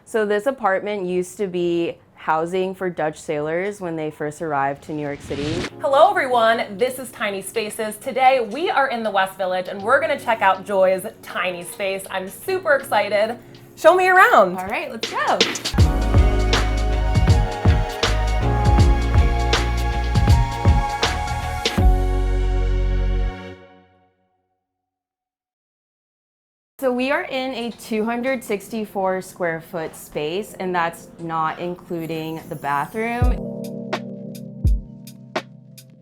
So this apartment used to be housing for Dutch sailors when they first arrived to New York City. Hello everyone, this is Tiny Spaces. Today we are in the West Village and we're gonna check out Joy's tiny space. I'm super excited. Show me around. All right, let's go. So we are in a 264 square foot space, and that's not including the bathroom.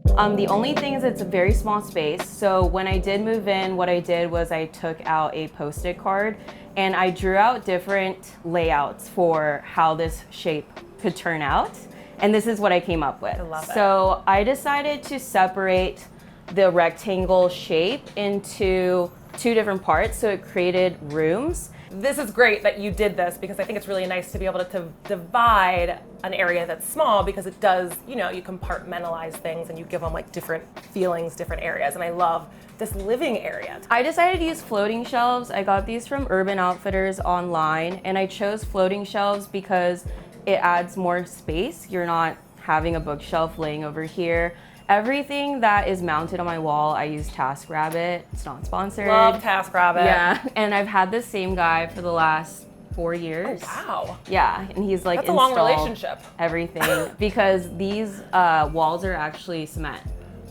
The only thing is it's a very small space. So when I did move in, what I did was I took out a Post-it card and I drew out different layouts for how this shape could turn out. And this is what I came up with. I love it. So I decided to separate the rectangle shape into two different parts, so it created rooms. This is great that you did this because I think it's really nice to be able to divide an area that's small because it does, you know, you compartmentalize things and you give them like different feelings, different areas. And I love this living area. I decided to use floating shelves. I got these from Urban Outfitters online, and I chose floating shelves because it adds more space. You're not having a bookshelf laying over here. Everything that is mounted on my wall, I use TaskRabbit. It's not sponsored. Love TaskRabbit. Yeah, and I've had this same guy for the last 4 years. Oh, wow. Yeah, and he's like That's a long relationship. Everything because these walls are actually cement.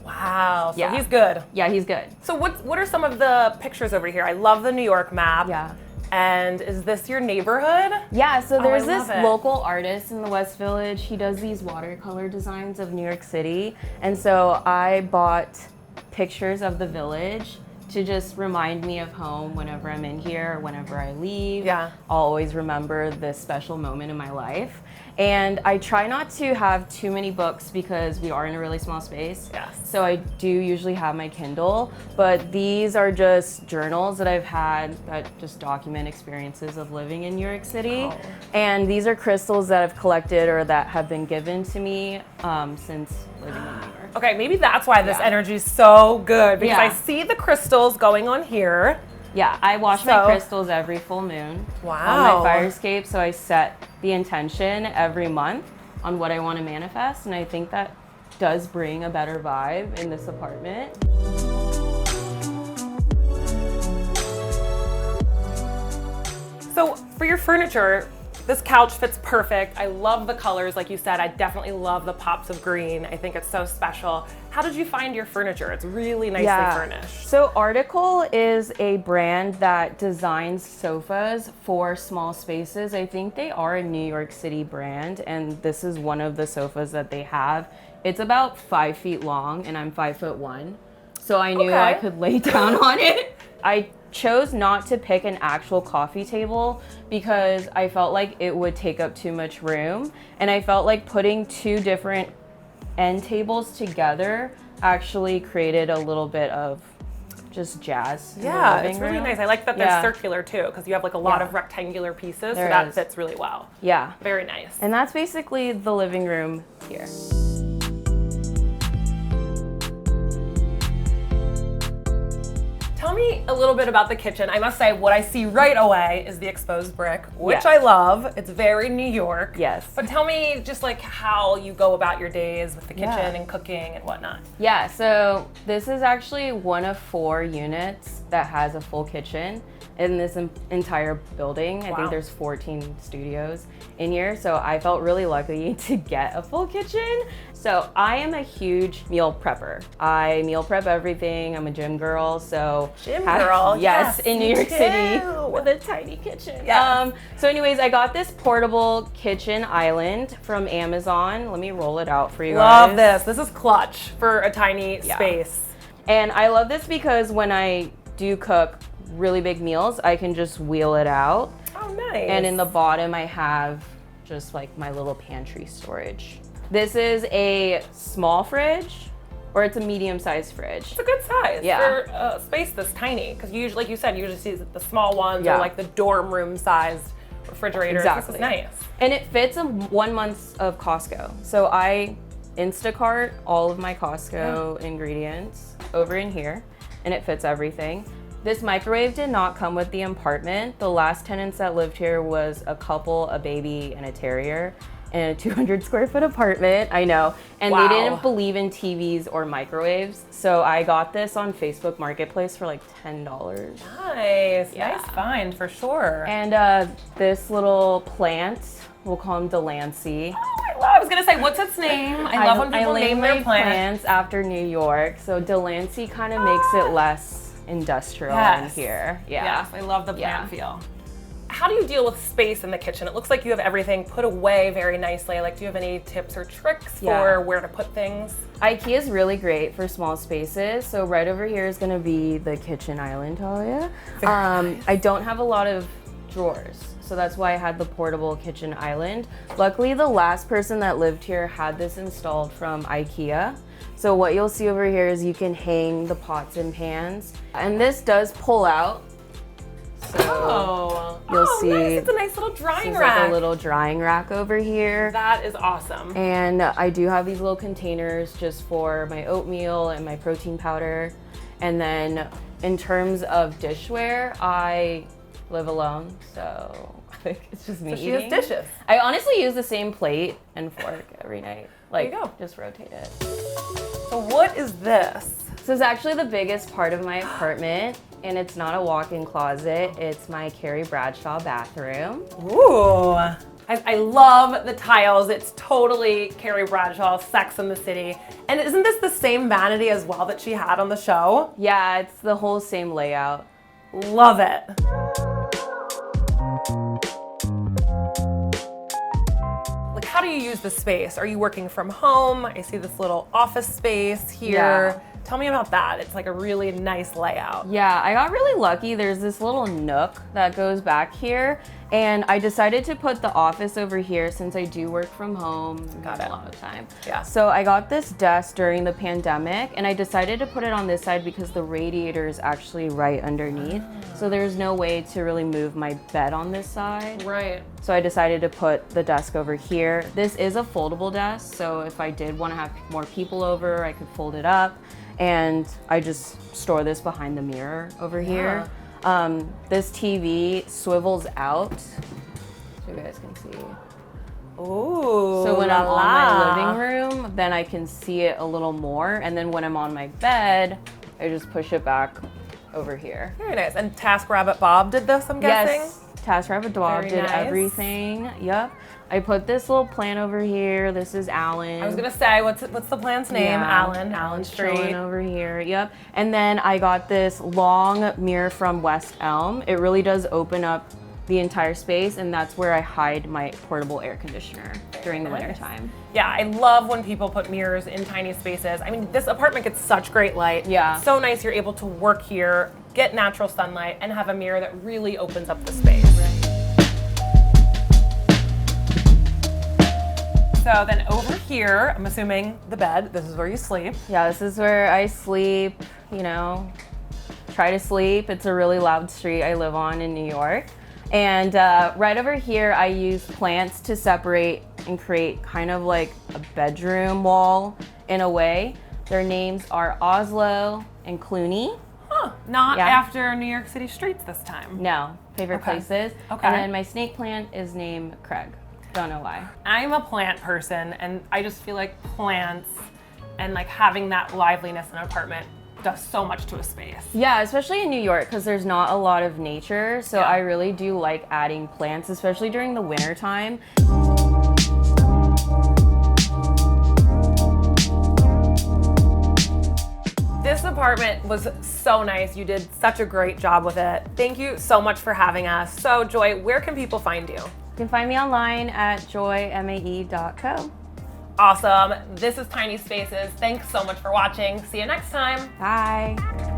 Wow, so Yeah. he's good. Yeah, he's good. So what are some of the pictures over here? I love the New York map. Yeah. And is this your neighborhood? Yeah, so there's I love this it. local artist in the West Village. He does these watercolor designs of New York City. And so I bought pictures of the village to just remind me of home whenever I'm in here or whenever I leave. Yeah. I'll always remember this special moment in my life. And I try not to have too many books because we are in a really small space. Yes. So I do usually have my Kindle, but these are just journals that I've had that just document experiences of living in New York City. Oh. And these are crystals that I've collected or that have been given to me since living in New York. Okay, maybe that's why this Yeah. energy is so good because Yeah. I see the crystals going on here. Yeah, I wash my crystals every full moon on Wow. my fire escape. So I set the intention every month on what I want to manifest. And I think that does bring a better vibe in this apartment. So for your furniture, this couch fits perfect. I love the colors, like you said. I definitely love the pops of green. I think it's so special. How did you find your furniture? It's really nicely furnished. So Article is a brand that designs sofas for small spaces. I think they are a New York City brand, and this is one of the sofas that they have. It's about 5 feet long, and I'm 5'1", so I knew I could lay down on it. I chose not to pick an actual coffee table because I felt like it would take up too much room, and I felt like putting two different end tables together actually created a little bit of just jazz. Yeah, it's really nice. I like that they're Yeah. circular too, because you have like a lot Yeah. of rectangular pieces, There so that is. fits really well. Yeah. Very nice. And that's basically the living room here. Tell me a little bit about the kitchen. I must say, what I see right away is the exposed brick, which Yes. I love. It's very New York. Yes. But tell me just like how you go about your days with the kitchen Yeah. and cooking and whatnot. Yeah, so this is actually one of 4 units that has a full kitchen in this entire building. I Wow. think there's 14 studios in here, so I felt really lucky to get a full kitchen. So I am a huge meal prepper. I meal prep everything. I'm a gym girl, so Gym girl, yes, yes, in New me York City too. with a tiny kitchen. Yes. So anyways, I got this portable kitchen island from Amazon. Let me roll it out for you guys. Love this. This is clutch for a tiny space. And I love this because when I do cook really big meals, I can just wheel it out. Oh, nice. And in the bottom, I have just like my little pantry storage. This is a small fridge, or it's a medium-sized fridge. It's a good size Yeah. for a space this tiny, because you usually, like you said, you usually see the small ones Yeah. or like the dorm room sized refrigerators. Exactly. This is nice. And it fits in 1 month of Costco. So I Instacart all of my Costco ingredients over in here, and it fits everything. This microwave did not come with the apartment. The last tenants that lived here was a couple, a baby, and a terrier in a 200 square foot apartment. I know. And Wow. they didn't believe in TVs or microwaves. So I got this on Facebook Marketplace for like $10. Nice. Yeah. Nice find for sure. And this little plant, we'll call him Delancey. I was gonna say, what's its name? I love when people name their my plants. after New York. So Delancey kind of makes it less industrial in here. Yeah. Yes, I love the plant feel. How do you deal with space in the kitchen? It looks like you have everything put away very nicely. Like, do you have any tips or tricks for where to put things? IKEA is really great for small spaces. So right over here is gonna be the kitchen island, Talia. Nice. I don't have a lot of drawers. So that's why I had the portable kitchen island. Luckily, the last person that lived here had this installed from IKEA. So what you'll see over here is you can hang the pots and pans. And this does pull out. So you'll see. Nice. It's a nice little drying This is rack. like a little drying rack over here. That is awesome. And I do have these little containers just for my oatmeal and my protein powder. And then in terms of dishware, I live alone, so it's just me So she eating. has dishes. I honestly use the same plate and fork every night. Like, There you go. just rotate it. So what is this? So it's actually the biggest part of my apartment, and it's not a walk-in closet. It's my Carrie Bradshaw bathroom. Ooh. I love the tiles. It's totally Carrie Bradshaw, Sex and the City. And isn't this the same vanity as well that she had on the show? Yeah, it's the whole same layout. Love it. Like, how do you use the space? Are you working from home? I see this little office space here. Tell me about that. It's like a really nice layout. Yeah, I got really lucky. There's this little nook that goes back here, and I decided to put the office over here since I do work from home Got it. a lot of time. Yeah. So I got this desk during the pandemic, and I decided to put it on this side because the radiator is actually right underneath. So there's no way to really move my bed on this side. Right. So I decided to put the desk over here. This is a foldable desk, so if I did want to have more people over, I could fold it up. And I just store this behind the mirror over here. This TV swivels out, so you guys can see. Ooh. So when I'm on my living room, then I can see it a little more. And then when I'm on my bed, I just push it back over here. Very nice. And TaskRabbit Bob did this, I'm guessing? Yes, TaskRabbit Bob Very did nice. everything. Yep. I put this little plant over here. This is Alan. I was gonna say, what's the plant's name? Yeah, Allen chilling Street. over here. Yep. And then I got this long mirror from West Elm. It really does open up the entire space, and that's where I hide my portable air conditioner during the winter time. Yeah, I love when people put mirrors in tiny spaces. I mean, this apartment gets such great light. Yeah. So nice you're able to work here, get natural sunlight, and have a mirror that really opens up the space. So then over here, I'm assuming the bed, this is where you sleep. Yeah, this is where I sleep, you know, try to sleep. It's a really loud street I live on in New York. And right over here, I use plants to separate and create kind of like a bedroom wall in a way. Their names are Oslo and Clooney. Huh, not Yeah. after New York City streets this time. No, favorite Okay. places. Okay. And then my snake plant is named Craig. Don't know why. I'm a plant person, and I just feel like plants and like having that liveliness in an apartment does so much to a space. Yeah, especially in New York because there's not a lot of nature. So Yeah. I really do like adding plants, especially during the winter time. This apartment was so nice. You did such a great job with it. Thank you so much for having us. So Joy, where can people find you? You can find me online at joymae.co. Awesome. This is Tiny Spaces. Thanks so much for watching. See you next time. Bye.